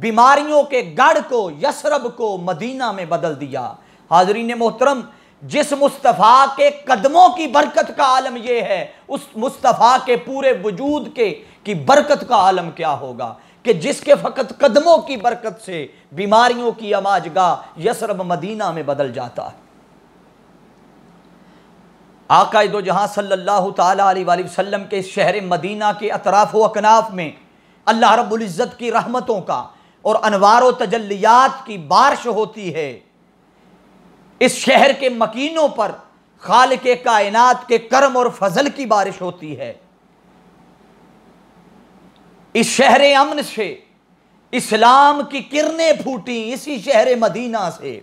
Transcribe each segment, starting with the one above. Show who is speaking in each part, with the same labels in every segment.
Speaker 1: بیماریوں کے گڑھ کو، یثرب کو مدینہ میں بدل دیا۔ حاضرین محترم، جس مصطفیٰ کے قدموں کی برکت کا عالم یہ ہے، اس مصطفیٰ کے پورے وجود کی برکت کا عالم کیا ہوگا کہ جس کے فقط قدموں کی برکت سے بیماریوں کی اماجگاہ یثرب مدینہ میں بدل جاتا ہے۔ آقا دو جہاں صلی اللہ تعالیٰ علیہ وآلہ وسلم کے اس شہر مدینہ کے اطراف و اکناف میں اللہ رب العزت کی رحمتوں کا اور انوار و تجلیات کی بارش ہوتی ہے۔ اس شہر کے مکینوں پر خالق کائنات کے کرم اور فضل کی بارش ہوتی ہے۔ اس شہر امن سے اسلام کی کرنیں پھوٹیں، اسی شہر مدینہ سے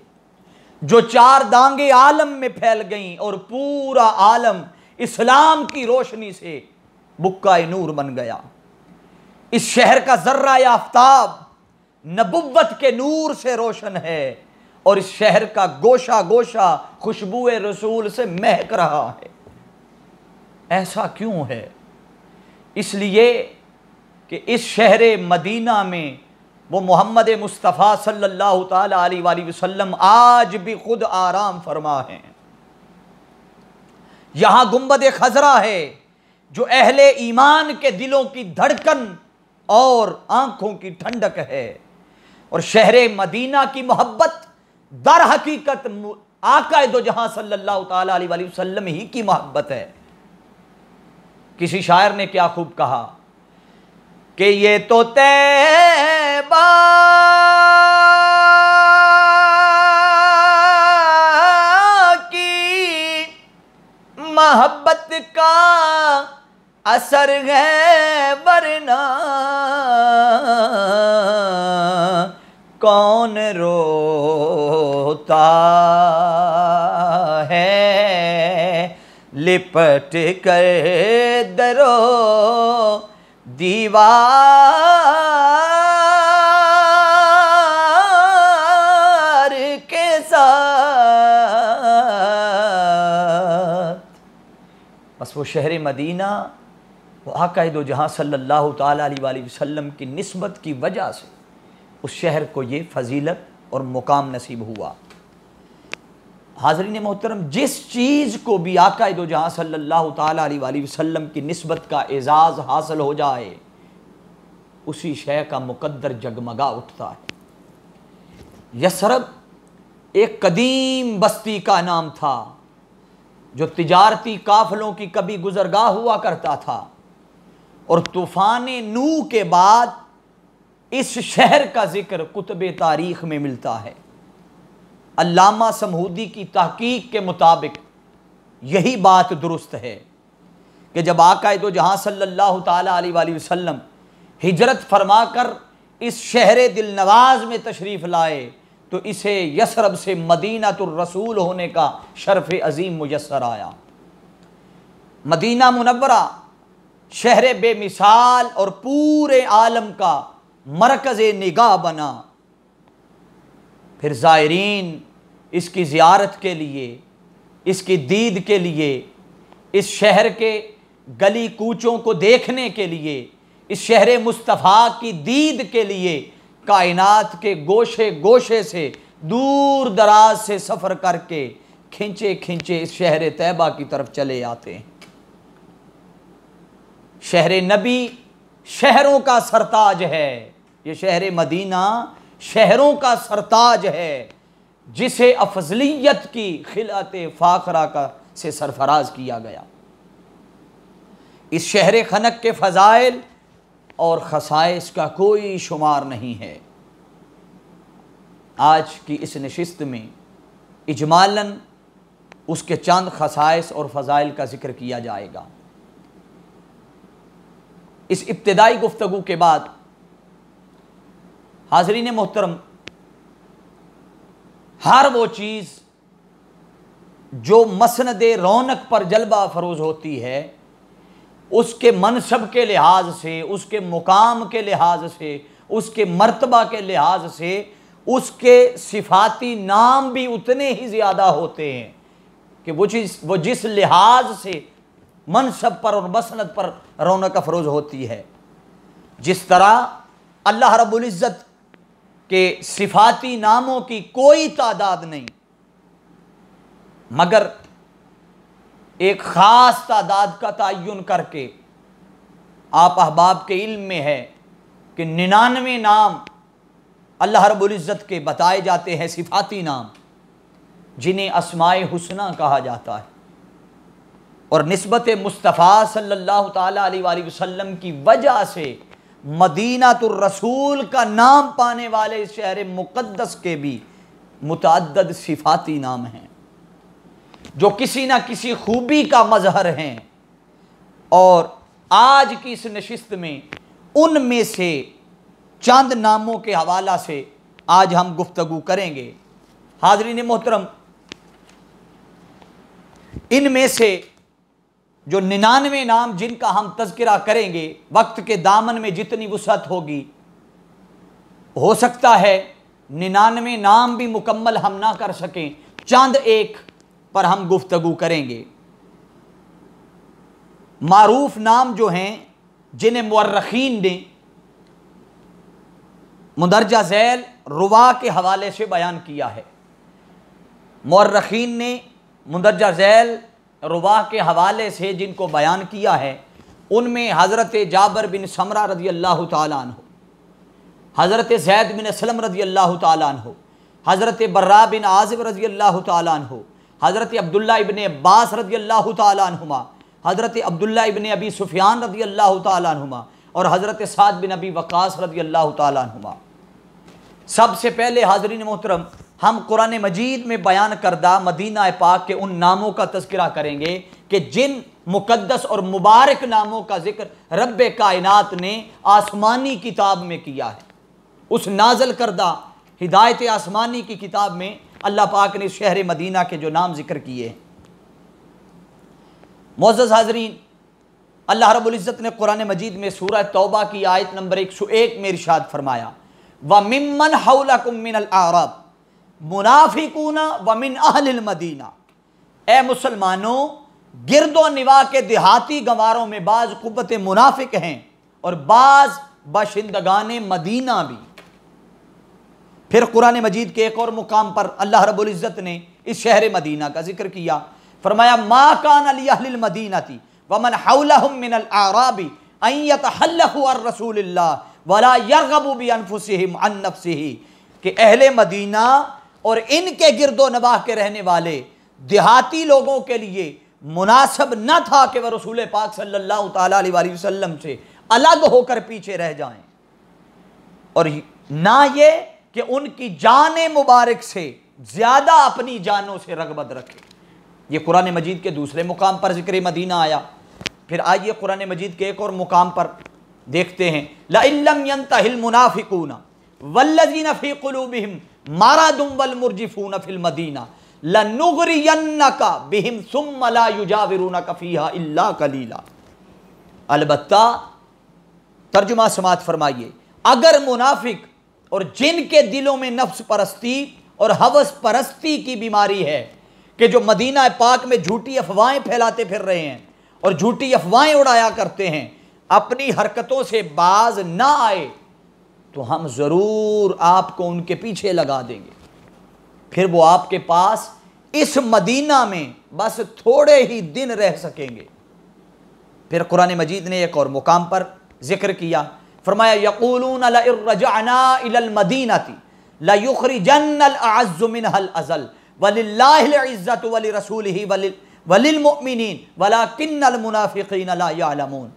Speaker 1: جو چار دانگیں عالم میں پھیل گئیں اور پورا عالم اسلام کی روشنی سے بکائے نور بن گیا۔ اس شہر کا ذرہ آفتاب نبوت کے نور سے روشن ہے اور اس شہر کا گوشہ گوشہ خوشبو رسول سے مہک رہا ہے۔ ایسا کیوں ہے؟ اس لیے کہ اس شہر مدینہ میں وہ محمد مصطفیٰ صلی اللہ تعالیٰ علیہ وآلہ وسلم آج بھی خود آرام فرما ہیں۔ یہاں گنبد خضرا ہے جو اہل ایمان کے دلوں کی دھڑکن اور آنکھوں کی ٹھنڈک ہے، اور شہر مدینہ کی محبت در حقیقت آقا دو جہاں صلی اللہ تعالیٰ علیہ وآلہ وسلم ہی کی محبت ہے۔ کسی شاعر نے کیا خوب کہا کہ یہ تو طیبہ کی محبت کا اثر ہے، ورنہ کون روتا ہے لپٹ کر درو دیوار کے ساتھ۔ بس وہ شہر مدینہ، وہ آقا دو جہاں صلی اللہ تعالیٰ علیہ وآلہ وسلم کی نسبت کی وجہ سے اس شہر کو یہ فضیلت اور مقام نصیب ہوا۔ حاضرین محترم، جس چیز کو بھی آقا دو جہاں صلی اللہ تعالیٰ علیہ وآلہ وسلم کی نسبت کا اعزاز حاصل ہو جائے، اسی شے کا مقدر جگمگا اٹھتا ہے۔ یثرب ایک قدیم بستی کا نام تھا جو تجارتی قافلوں کی کبھی گزرگاہ ہوا کرتا تھا، اور طوفان نوح کے بعد اس شہر کا ذکر کتب تاریخ میں ملتا ہے۔ علامہ سمہودی کی تحقیق کے مطابق یہی بات درست ہے کہ جب آقا دو جہاں صلی اللہ تعالیٰ علیہ وآلہ وسلم ہجرت فرما کر اس شہر دل نواز میں تشریف لائے تو اسے یثرب سے مدینہ الرسول ہونے کا شرف عظیم میسر آیا۔ مدینہ منورہ شہر بے مثال اور پورے عالم کا مرکز نگاہ بنا۔ پھر زائرین اس کی زیارت کے لیے، اس کی دید کے لیے، اس شہر کے گلی کوچوں کو دیکھنے کے لیے، اس شہر مصطفیٰ کی دید کے لیے کائنات کے گوشے گوشے سے دور دراز سے سفر کر کے کھنچے کھنچے اس شہر طیبہ کی طرف چلے آتے ہیں۔ شہر نبی شہروں کا سرتاج ہے، یہ شہر مدینہ شہروں کا سرتاج ہے جسے افضلیت کی خلعت فاخرہ سے سرفراز کیا گیا۔ اس شہر خنک کے فضائل اور خصائص کا کوئی شمار نہیں ہے۔ آج کی اس نشست میں اجمالاً اس کے چند خصائص اور فضائل کا ذکر کیا جائے گا۔ اس ابتدائی گفتگو کے بعد حاضرین محترم، ہر وہ چیز جو مسند رونق پر جلوہ افروز ہوتی ہے، اس کے منصب کے لحاظ سے، اس کے مقام کے لحاظ سے، اس کے مرتبہ کے لحاظ سے، اس کے صفاتی نام بھی اتنے ہی زیادہ ہوتے ہیں کہ وہ جس لحاظ سے منصب پر اور مسند پر رونق افروز ہوتی ہے۔ جس طرح اللہ رب العزت کہ صفاتی ناموں کی کوئی تعداد نہیں، مگر ایک خاص تعداد کا تعین کر کے آپ احباب کے علم میں ہے کہ 99 نام اللہ رب العزت کے بتائے جاتے ہیں، صفاتی نام جنہیں اسماء حسنی کہا جاتا ہے، اور نسبت مصطفیٰ صلی اللہ تعالیٰ علیہ وآلہ وسلم کی وجہ سے مدینہ الرسول کا نام پانے والے اس شہر مقدس کے بھی متعدد صفاتی نام ہیں جو کسی نہ کسی خوبی کا مظہر ہیں، اور آج کی اس نشست میں ان میں سے چند ناموں کے حوالہ سے آج ہم گفتگو کریں گے۔ حاضرین محترم، ان میں سے جو 99 نام جن کا ہم تذکرہ کریں گے، وقت کے دامن میں جتنی وسعت ہوگی، ہو سکتا ہے 99 نام بھی مکمل ہم نہ کر سکیں، چند ایک پر ہم گفتگو کریں گے۔ معروف نام جو ہیں جنہیں مورخین نے مندرجہ ذیل رواں کے حوالے سے بیان کیا ہے، مورخین نے مندرجہ ذیل رواں کے حوالے سے جن کو بیان کیا ہے، ان میں حضرت جابر بن سمرہ رضی اللہ تعالیٰ عنہ، حضرت زید بن اسلم رضی اللہ تعالیٰ عنہ، حضرت براء بن عازب رضی اللہ تعالیٰ عنہ، حضرت عبداللہ ابن عباس رضی اللہ تعالیٰ عنہما، حضرت عبداللہ ابن ابی سفیان رضی اللہ تعالیٰ عنہما، اور حضرت سعد بن ابی وقاص رضی اللہ تعالیٰ عنہما۔ سب سے پہلے حاضرین محترم، ہم قرآن مجید میں بیان کردہ مدینہ پاک کے ان ناموں کا تذکرہ کریں گے کہ جن مقدس اور مبارک ناموں کا ذکر رب کائنات نے آسمانی کتاب میں کیا ہے، اس نازل کردہ ہدایت آسمانی کی کتاب میں اللہ پاک نے شہر مدینہ کے جو نام ذکر کیے ہیں۔ معزز حاضرین، اللہ رب العزت نے قرآن مجید میں سورہ توبہ کی آیت نمبر 101 میں ارشاد فرمایا، وَمِمَّنْ حَوْلَكُم مِّنَ الْأَعْرَابِ منافقون ومن اہل المدینہ، اے مسلمانوں، گرد و نواح کے دیہاتی گنواروں میں بعض قوت منافق ہیں اور بعض باشندگان مدینہ بھی۔ پھر قرآن مجید کے ایک اور مقام پر اللہ رب العزت نے اس شہر مدینہ کا ذکر کیا، فرمایا ما کان لأہل المدینۃ ومن حولہم من الاعراب ان یتحلفوا عن رسول اللہ ولا یرغبوا بانفسہم عن نفسہ، کہ اہل مدینہ اور ان کے گرد و نواح کے رہنے والے دیہاتی لوگوں کے لیے مناسب نہ تھا کہ وہ رسول پاک صلی اللہ تعالیٰ علیہ وآلہ وسلم سے الگ ہو کر پیچھے رہ جائیں، اور نہ یہ کہ ان کی جان مبارک سے زیادہ اپنی جانوں سے رغبت رکھے۔ یہ قرآن مجید کے دوسرے مقام پر ذکر مدینہ آیا۔ پھر آئیے قرآن مجید کے ایک اور مقام پر دیکھتے ہیں، لَإِن لَّمْ يَنْتَهِ الْمُنَافِقُونَ وَالَّذِينَ فِي قُلُوبِهِمْ مَرَضٌ وَالْمُرْجِفُونَ فِي الْمَدِينَةِ لَنُغْرِيَنَّكَ بِهِمْ ثُمَّ لَا يُجَاوِرُونَكَ فِيهَا إِلَّا قَلِيلًا۔ البتہ ترجمہ سماعت فرمائیے، اگر منافق اور جن کے دلوں میں نفس پرستی اور ہوس پرستی کی بیماری ہے کہ جو مدینہ پاک میں جھوٹی افواہیں پھیلاتے پھر رہے ہیں اور جھوٹی افواہیں اڑایا کرتے ہیں، اپنی حرکتوں سے باز نہ آئے تو ہم ضرور آپ کو ان کے پیچھے لگا دیں گے، پھر وہ آپ کے پاس اس مدینہ میں بس تھوڑے ہی دن رہ سکیں گے۔ پھر قرآن مجید نے ایک اور مقام پر ذکر کیا، فرمایا یقولون لئن رجعنا الى المدینۃ لیخرجن الاعز منها الاذل وللہ العزۃ ولرسولہ وللمؤمنین ولکن المنافقین لا یعلمون۔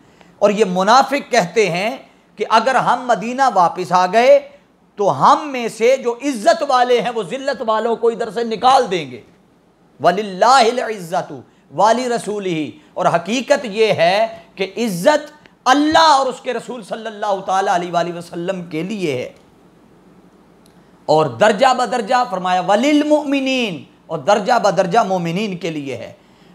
Speaker 1: اور یہ منافق کہتے ہیں کہ اگر ہم مدینہ واپس آ گئے تو ہم میں سے جو عزت والے ہیں وہ ذلت والوں کو ادھر سے نکال دیں گے۔ وَلِلَّهِ الْعِزَّةُ وَلِرَسُولِهِ، اور حقیقت یہ ہے کہ عزت اللہ اور اس کے رسول صلی اللہ تعالیٰ علیہ وآلہ وسلم کے لیے ہے، اور درجہ بدرجہ فرمایا وَلِلْمُؤْمِنِينَ، اور درجہ بدرجہ مومنین کے لیے ہے۔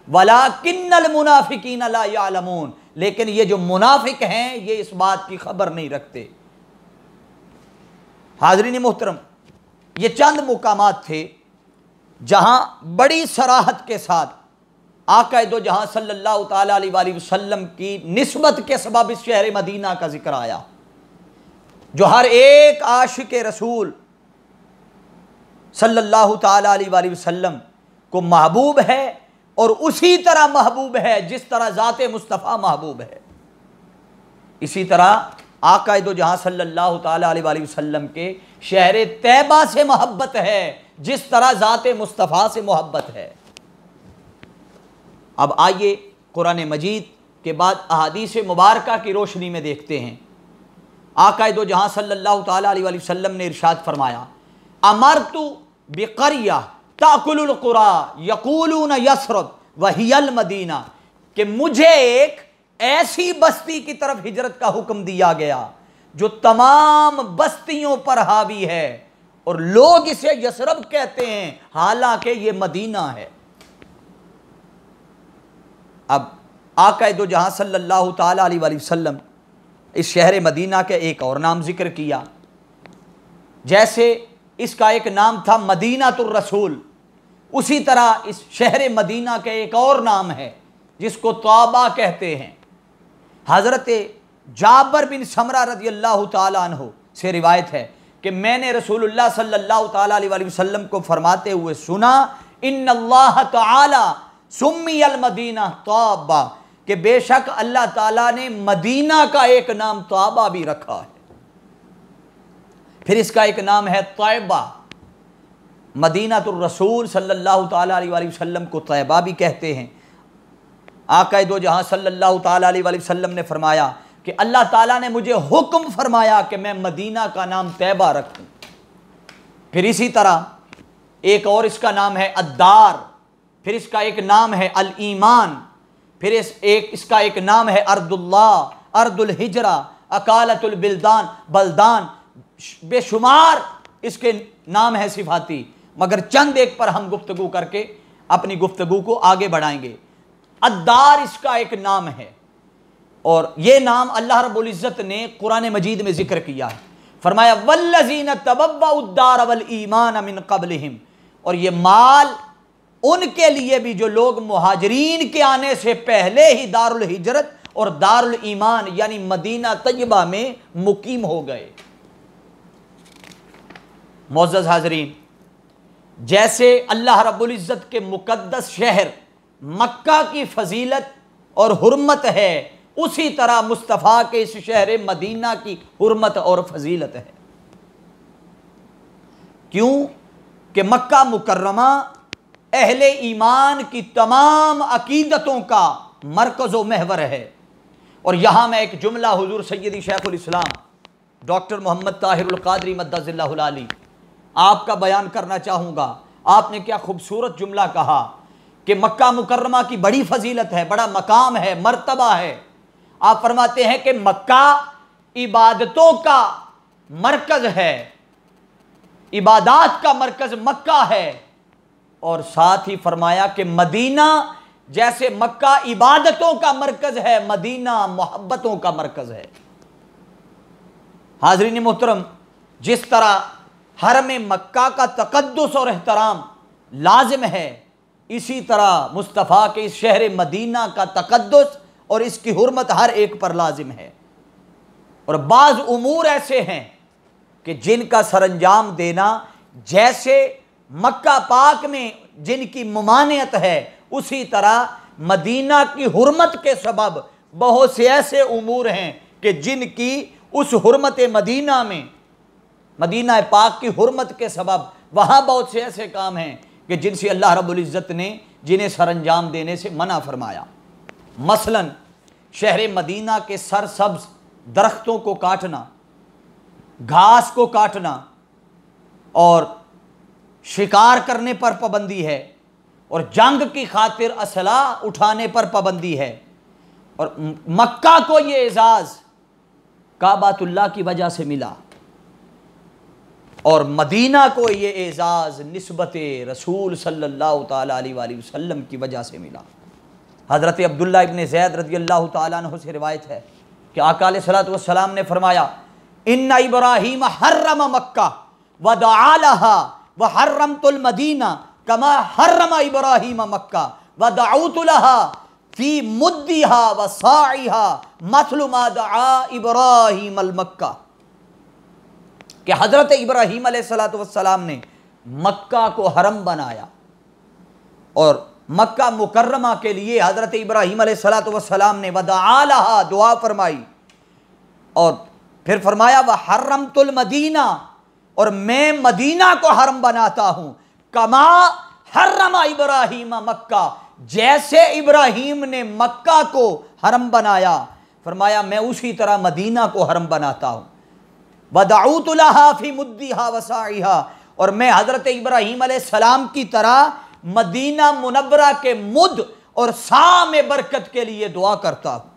Speaker 1: وَلَكِنَّ الْمُنَافِقِينَ لَا يَعْلَمُونَ، لیکن یہ جو منافق ہیں یہ اس بات کی خبر نہیں رکھتے۔ حاضرین محترم، یہ چند مقامات تھے جہاں بڑی صراحت کے ساتھ آقا دو جہاں صلی اللہ تعالیٰ علیہ وآلہ وسلم کی نسبت کے سبب اس شہر مدینہ کا ذکر آیا، جو ہر ایک عاشق رسول صلی اللہ تعالیٰ علیہ وآلہ وسلم کو محبوب ہے، اور اسی طرح محبوب ہے جس طرح ذات مصطفیٰ محبوب ہے۔ اسی طرح آقا دو جہاں صلی اللہ تعالیٰ علیہ وآلہ وسلم کے شہر طیبہ سے محبت ہے جس طرح ذات مصطفیٰ سے محبت ہے۔ اب آئیے قرآن مجید کے بعد احادیث مبارکہ کی روشنی میں دیکھتے ہیں۔ آقا دو جہاں صلی اللہ تعالیٰ علیہ وآلہ وسلم نے ارشاد فرمایا، امرت بقریہ تأکل القری یقولون یثرب وہی المدینہ، کہ مجھے ایک ایسی بستی کی طرف ہجرت کا حکم دیا گیا جو تمام بستیوں پر حاوی ہے، اور لوگ اسے یثرب کہتے ہیں حالانکہ یہ مدینہ ہے۔ اب آقا دو جہاں صلی اللہ تعالیٰ علیہ وآلہ وسلم اس شہر مدینہ کے ایک اور نام ذکر کیا، جیسے اس کا ایک نام تھا مدینہ الرسول، اسی طرح اس شہر مدینہ کا ایک اور نام ہے جس کو طیبہ کہتے ہیں۔ حضرت جابر بن سمرہ رضی اللہ تعالیٰ عنہ سے روایت ہے کہ میں نے رسول اللہ صلی اللہ تعالیٰ علیہ وآلہ وسلم کو فرماتے ہوئے سنا، ان اللہ تعالی سمی المدینہ طیبہ، کہ بے شک اللہ تعالیٰ نے مدینہ کا ایک نام طیبہ بھی رکھا ہے، پھر اس کا ایک نام ہے طیبہ۔ مدینہ الرسول صلی اللہ تعالیٰ علیہ وآلہ وسلم کو طیبہ بھی کہتے ہیں۔ آقا دو جہاں صلی اللہ تعالیٰ علیہ وآلہ وسلم نے فرمایا کہ اللہ تعالیٰ نے مجھے حکم فرمایا کہ میں مدینہ کا نام طیبہ رکھوں۔ پھر اسی طرح ایک اور اس کا نام ہے الدار، پھر اس کا ایک نام ہے الایمان، پھر اس کا ایک نام ہے ارض اللہ، ارض الحجرہ، اکالت البلدان، بلدان، بے شمار اس کے نام ہے صفاتی، مگر چند ایک پر ہم گفتگو کر کے اپنی گفتگو کو آگے بڑھائیں گے۔ الدار اس کا ایک نام ہے، اور یہ نام اللہ رب العزت نے قرآن مجید میں ذکر کیا ہے، فرمایا والذین تبوؤا الدار والایمان من قبلہم، اور یہ مال ان کے لیے بھی جو لوگ مہاجرین کے آنے سے پہلے ہی دار الہجرت اور دار الایمان یعنی مدینہ طیبہ میں مقیم ہو گئے۔ معزز حاضرین، جیسے اللہ رب العزت کے مقدس شہر مکہ کی فضیلت اور حرمت ہے، اسی طرح مصطفیٰ کے اس شہر مدینہ کی حرمت اور فضیلت ہے۔ کیوں کہ مکہ مکرمہ اہل ایمان کی تمام عقیدتوں کا مرکز و محور ہے، اور یہاں میں ایک جملہ حضور سیدی شیخ الاسلام ڈاکٹر محمد طاہر القادری مدظ اللہ العالی آپ کا بیان کرنا چاہوں گا۔ آپ نے کیا خوبصورت جملہ کہا کہ مکہ مکرمہ کی بڑی فضیلت ہے، بڑا مقام ہے، مرتبہ ہے۔ آپ فرماتے ہیں کہ مکہ عبادتوں کا مرکز ہے، عبادات کا مرکز مکہ ہے، اور ساتھ ہی فرمایا کہ مدینہ جیسے مکہ عبادتوں کا مرکز ہے، مدینہ محبتوں کا مرکز ہے۔ حاضرین محترم، جس طرح حرم مکہ کا تقدس اور احترام لازم ہے، اسی طرح مصطفیٰ کے اس شہر مدینہ کا تقدس اور اس کی حرمت ہر ایک پر لازم ہے۔ اور بعض امور ایسے ہیں کہ جن کا سر انجام دینا جیسے مکہ پاک میں جن کی ممانعت ہے، اسی طرح مدینہ کی حرمت کے سبب بہت سے ایسے امور ہیں کہ جن کی اس حرمت مدینہ میں، مدینہ پاک کی حرمت کے سبب وہاں بہت سے ایسے کام ہیں کہ جن سے اللہ رب العزت نے جنہیں سر انجام دینے سے منع فرمایا۔ مثلا شہر مدینہ کے سرسبز درختوں کو کاٹنا، گھاس کو کاٹنا، اور شکار کرنے پر پابندی ہے، اور جنگ کی خاطر اسلحہ اٹھانے پر پابندی ہے۔ اور مکہ کو یہ اعزاز کعبۃ اللہ کی وجہ سے ملا، اور مدینہ کو یہ اعزاز نسبت رسول صلی اللہ تعالیٰ علیہ وآلہ وسلم کی وجہ سے ملا۔ حضرت عبداللہ ابن زید رضی اللہ تعالیٰ عنہ سے روایت ہے کہ آقا علیہ الصلوۃ والسلام نے فرمایا، ان ابراہیم حرم مکہ ودعا لها وحرمت المدینہ کما حرم ابراہیم مکہ ودعوت لها فی مدها وصاعها مثل ما دعا ابراہیم المکہ، کہ حضرت ابراہیم علیہ الصلوۃ والسلام نے مکہ کو حرم بنایا اور مکہ مکرمہ کے لیے حضرت ابراہیم علیہ السلام نے ودعا لہا، دعا فرمائی، اور پھر فرمایا وحرمت المدینہ، اور میں مدینہ کو حرم بناتا ہوں، کما حرم ابراہیم مکہ، جیسے ابراہیم نے مکہ کو حرم بنایا، فرمایا میں اسی طرح مدینہ کو حرم بناتا ہوں۔ وَدَعُوتُ لَهَا فِي مُدِّهَا وَسَاعِهَا، اور میں حضرت ابراہیم علیہ السلام کی طرح مدینہ منورہ کے مد اور سا میں برکت کے لیے دعا کرتا ہوں۔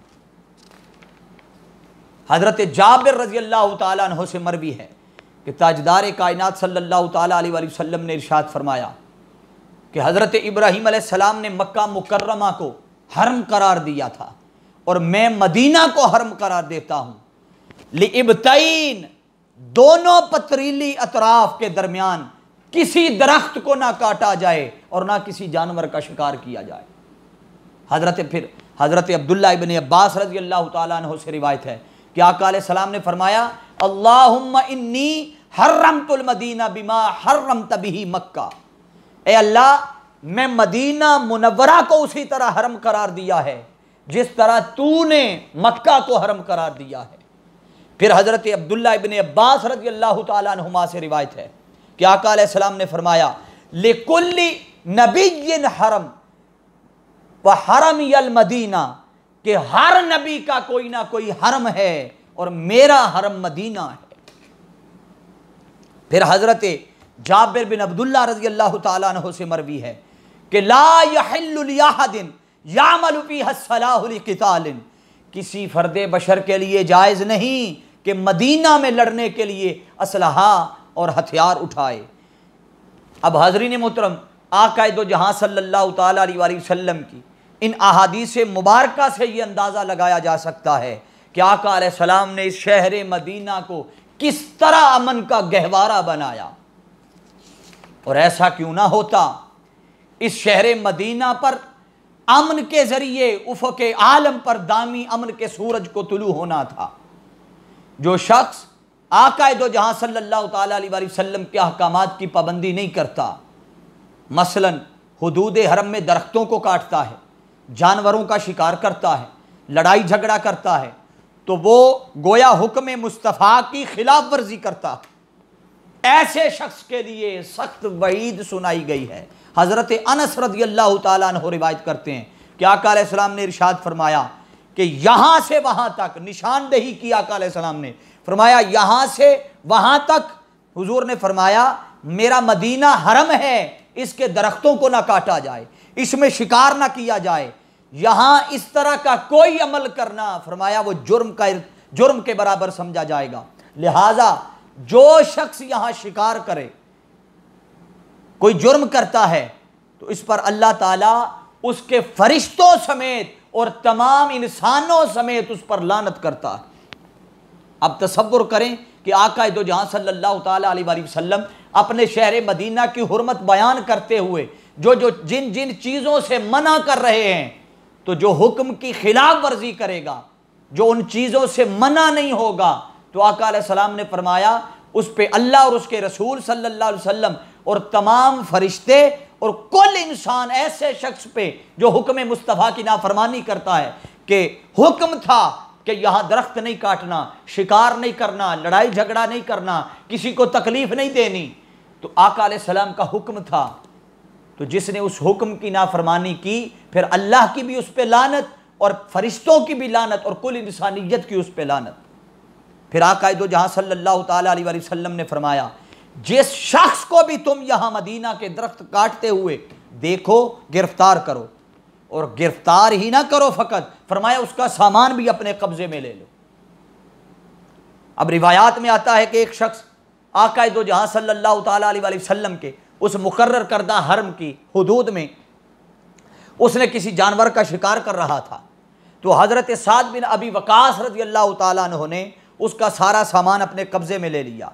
Speaker 1: حضرت جابر رضی اللہ تعالیٰ عنہ سے مروی ہے کہ تاجدار کائنات صلی اللہ تعالیٰ علیہ وآلہ وسلم نے ارشاد فرمایا کہ حضرت ابراہیم علیہ السلام نے مکہ مکرمہ کو حرم قرار دیا تھا اور میں مدینہ کو حرم قرار دیتا ہوں، لِإِبْتَئِین، دونوں پتریلی اطراف کے درمیان کسی درخت کو نہ کاٹا جائے اور نہ کسی جانور کا شکار کیا جائے۔ حضرت عبداللہ ابن عباس رضی اللہ تعالیٰ عنہ سے روایت ہے کہ آقا علیہ السلام نے فرمایا اللہم انی حرمت المدینہ بما حرمت بہ مکہ، اے اللہ میں مدینہ منورہ کو اسی طرح حرم قرار دیا ہے جس طرح تو نے مکہ کو حرم قرار دیا ہے۔ پھر حضرت عبداللہ ابن عباس رضی اللہ تعالیٰ عنہما سے روایت ہے کہ آقا علیہ السلام نے فرمایا لِكُلِّ نَبِيٍّ حرم وَحَرَمِيَ الْمَدِینَہ، کہ ہر نبی کا کوئی نہ کوئی حرم ہے اور میرا حرم مدینہ ہے۔ پھر حضرت جابر بن عبداللہ رضی اللہ تعالیٰ عنہ سے مروی ہے کہ لا يحل لأحد يعمل فيها الصلاح لقتال، کسی فرد بشر کے لیے جائز نہیں کہ مدینہ میں لڑنے کے لیے اسلحہ اور ہتھیار اٹھائے۔ اب حاضرین محترم، آقا دو جہاں صلی اللہ تعالیٰ علیہ وآلہ وسلم کی ان احادیث مبارکہ سے یہ اندازہ لگایا جا سکتا ہے کہ آقا علیہ السلام نے اس شہر مدینہ کو کس طرح امن کا گہوارہ بنایا۔ اور ایسا کیوں نہ ہوتا، اس شہر مدینہ پر امن کے ذریعے افق عالم پر دامی امن کے سورج کو طلوع ہونا تھا۔ جو شخص آقا دو جہاں صلی اللہ تعالیٰ علیہ وآلہ وسلم کے احکامات کی پابندی نہیں کرتا، مثلا حدود حرم میں درختوں کو کاٹتا ہے، جانوروں کا شکار کرتا ہے، لڑائی جھگڑا کرتا ہے، تو وہ گویا حکم مصطفیٰ کی خلاف ورزی کرتا ہے۔ ایسے شخص کے لیے سخت وعید سنائی گئی ہے۔ حضرت انس رضی اللہ تعالیٰ عنہ روایت کرتے ہیں کہ آقا علیہ السلام نے ارشاد فرمایا کہ یہاں سے وہاں تک، نشاندہی کی آقا علیہ السلام نے فرمایا یہاں سے وہاں تک، حضور نے فرمایا میرا مدینہ حرم ہے، اس کے درختوں کو نہ کاٹا جائے، اس میں شکار نہ کیا جائے، یہاں اس طرح کا کوئی عمل کرنا فرمایا وہ جرم کے برابر سمجھا جائے گا۔ لہٰذا جو شخص یہاں شکار کرے، کوئی جرم کرتا ہے، تو اس پر اللہ تعالیٰ اس کے فرشتوں سمیت اور تمام انسانوں سمیت اس پر لعنت کرتا ہے۔ اب تصور کریں کہ آقا دو جہاں صلی اللہ تعالیٰ علیہ وآلہ وسلم اپنے شہر مدینہ کی حرمت بیان کرتے ہوئے جن چیزوں سے منع کر رہے ہیں، تو جو حکم کی خلاف ورزی کرے گا، جو ان چیزوں سے منع نہیں ہوگا، تو آقا علیہ السلام نے فرمایا اس پہ اللہ اور اس کے رسول صلی اللہ علیہ وسلم اور تمام فرشتے اور کل انسان ایسے شخص پہ جو حکم مصطفیٰ کی نافرمانی کرتا ہے، کہ حکم تھا کہ یہاں درخت نہیں کاٹنا، شکار نہیں کرنا، لڑائی جھگڑا نہیں کرنا، کسی کو تکلیف نہیں دینی، تو آقا علیہ السلام کا حکم تھا، تو جس نے اس حکم کی نافرمانی کی، پھر اللہ کی بھی اس پہ لعنت اور فرشتوں کی بھی لعنت اور کل انسانیت کی اس پہ لعنت۔ پھر آقا دو جہاں صلی اللہ تعالیٰ علیہ وآلہ وسلم نے فرمایا جس شخص کو بھی تم یہاں مدینہ کے درخت کاٹتے ہوئے دیکھو، گرفتار کرو، اور گرفتار ہی نہ کرو فقط، فرمایا اس کا سامان بھی اپنے قبضے میں لے لو۔ اب روایات میں آتا ہے کہ ایک شخص آقا دو جہاں صلی اللہ تعالیٰ علیہ وآلہ وسلم کے اس مقرر کردہ حرم کی حدود میں اس نے کسی جانور کا شکار کر رہا تھا، تو حضرت سعد بن ابی وقاص رضی اللہ تعالیٰ عنہ نے اس کا سارا سامان اپنے قبضے میں لے لیا۔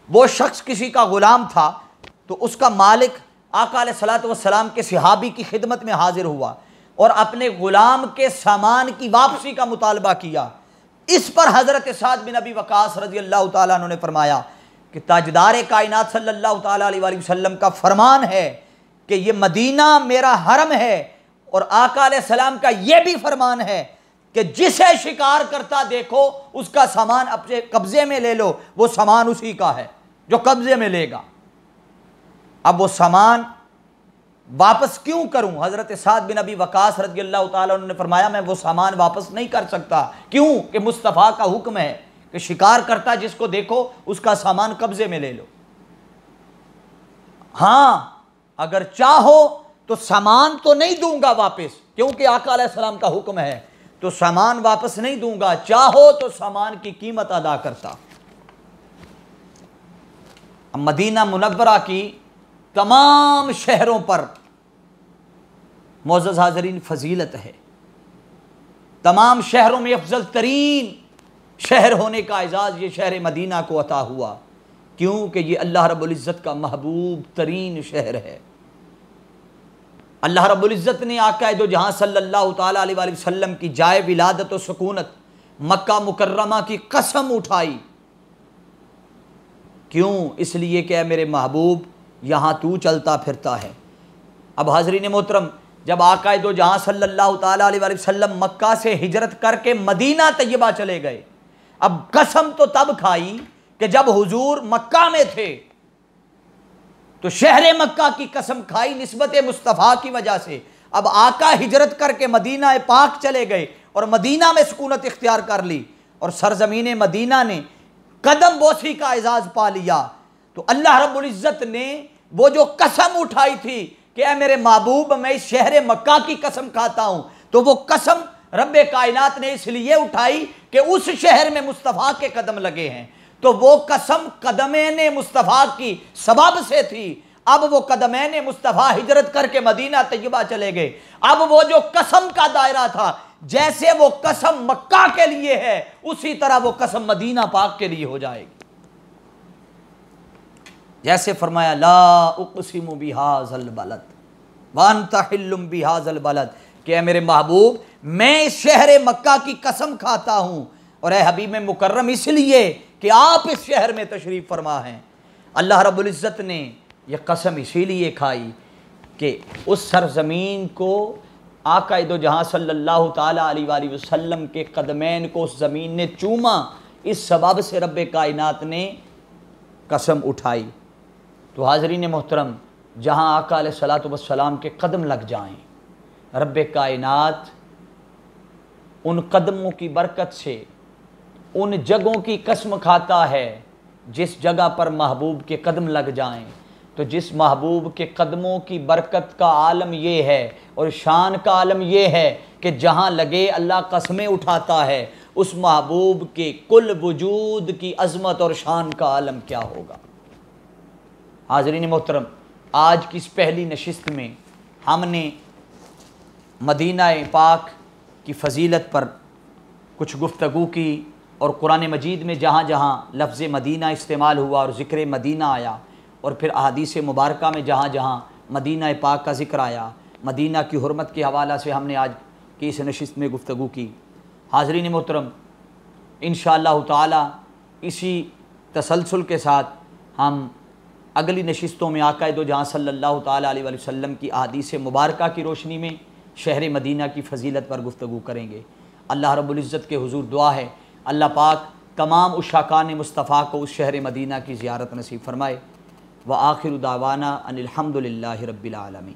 Speaker 1: وہ شخص کسی کا غلام تھا، تو اس کا مالک آقا علیہ السلام کے صحابی کی خدمت میں حاضر ہوا اور اپنے غلام کے سامان کی واپسی کا مطالبہ کیا۔ اس پر حضرت سعد بن ابی وقاص رضی اللہ تعالیٰ عنہ نے فرمایا کہ تاجدار کائنات صلی اللہ تعالیٰ علیہ وآلہ وسلم کا فرمان ہے کہ یہ مدینہ میرا حرم ہے، اور آقا علیہ السلام کا یہ بھی فرمان ہے کہ جسے شکار کرتا دیکھو اس کا سامان اپنے قبضے میں لے لو، وہ سامان اسی کا ہے جو قبضے میں لے گا۔ اب وہ سامان واپس کیوں کروں؟ حضرت سعد بن ابی وقاص رضی اللہ تعالیٰ عنہ نے فرمایا میں وہ سامان واپس نہیں کر سکتا، کیوں کہ مصطفیٰ کا حکم ہے کہ شکار کرتا جس کو دیکھو اس کا سامان قبضے میں لے لو۔ ہاں اگر چاہو تو سامان تو نہیں دوں گا واپس، کیونکہ آقا علیہ السلام کا حکم ہے، تو سامان واپس نہیں دوں گا، چاہو تو سامان کی قیمت ادا کرتا۔ اب مدینہ منورہ کی تمام شہروں پر معزز حاضرین فضیلت ہے، تمام شہروں میں افضل ترین شہر ہونے کا اعزاز یہ شہر مدینہ کو عطا ہوا، کیونکہ یہ اللہ رب العزت کا محبوب ترین شہر ہے۔ اللہ رب العزت نے آقا دو جہاں صلی اللہ تعالیٰ علیہ وآلہ وسلم کی جائے ولادت و سکونت مکہ مکرمہ کی قسم اٹھائی، کیوں؟ اس لیے کہ اے میرے محبوب یہاں تو چلتا پھرتا ہے۔ اب حاضرین محترم، جب آقا دو جہاں صلی اللہ تعالیٰ علیہ وآلہ وسلم مکہ سے ہجرت کر کے مدینہ طیبہ چلے گئے، اب قسم تو تب کھائی کہ جب حضور مکہ میں تھے، تو شہر مکہ کی قسم کھائی نسبت مصطفیٰ کی وجہ سے۔ اب آقا ہجرت کر کے مدینہ پاک چلے گئے اور مدینہ میں سکونت اختیار کر لی، اور سرزمین مدینہ نے قدم بوسی کا اعزاز پا لیا، تو اللہ رب العزت نے وہ جو قسم اٹھائی تھی کہ اے میرے محبوب میں اس شہر مکہ کی قسم کھاتا ہوں، تو وہ قسم رب کائنات نے اس لیے اٹھائی کہ اس شہر میں مصطفیٰ کے قدم لگے ہیں، تو وہ قسم قدمین مصطفیٰ کی سبب سے تھی۔ اب وہ قدمین مصطفیٰ ہجرت کر کے مدینہ طیبہ چلے گئے، اب وہ جو قسم کا دائرہ تھا، جیسے وہ قسم مکہ کے لیے ہے اسی طرح وہ قسم مدینہ پاک کے لیے ہو جائے گی۔ جیسے فرمایا لا اقسم بہذا البلد وانت حل بہذا البلد، کہ اے میرے محبوب میں اس شہر مکہ کی قسم کھاتا ہوں، اور اے حبیب مکرم اس لیے کہ آپ اس شہر میں تشریف فرما ہیں۔ اللہ رب العزت نے یہ قسم اسی لیے کھائی کہ اس سرزمین کو آقا دو جہاں صلی اللہ تعالیٰ علیہ وآلہ وسلم کے قدمین کو اس زمین نے چوما، اس سبب سے رب کائنات نے قسم اٹھائی۔ تو حاضرین محترم، جہاں آقا علیہ السلام کے قدم لگ جائیں، رب کائنات ان قدموں کی برکت سے ان جگہوں کی قسم کھاتا ہے جس جگہ پر محبوب کے قدم لگ جائیں، تو جس محبوب کے قدموں کی برکت کا عالم یہ ہے اور شان کا عالم یہ ہے کہ جہاں لگے اللہ قسمیں اٹھاتا ہے، اس محبوب کے کل وجود کی عظمت اور شان کا عالم کیا ہوگا۔ حاضرین محترم، آج کی اس پہلی نشست میں ہم نے مدینہ پاک کی فضیلت پر کچھ گفتگو کی، اور قرآن مجید میں جہاں جہاں لفظ مدینہ استعمال ہوا اور ذکر مدینہ آیا، اور پھر احادیث مبارکہ میں جہاں جہاں مدینہ پاک کا ذکر آیا، مدینہ کی حرمت کے حوالہ سے ہم نے آج کی اس نشست میں گفتگو کی۔ حاضرین محترم، انشاءاللہ تعالی اسی تسلسل کے ساتھ ہم اگلی نشستوں میں آقا دو جہاں صلی اللہ تعالیٰ علیہ وسلم کی احادیث مبارکہ کی روشنی میں شہر مدینہ کی فضیلت پر گفتگو کریں گے۔ اللہ رب العزت کے حضور دعا ہے اللہ پاک تمام عشاقان مصطفیٰ کو اس شہر مدینہ کی زیارت نصیب فرمائے۔ وآخر دعوانا ان الحمد للہ رب العالمین۔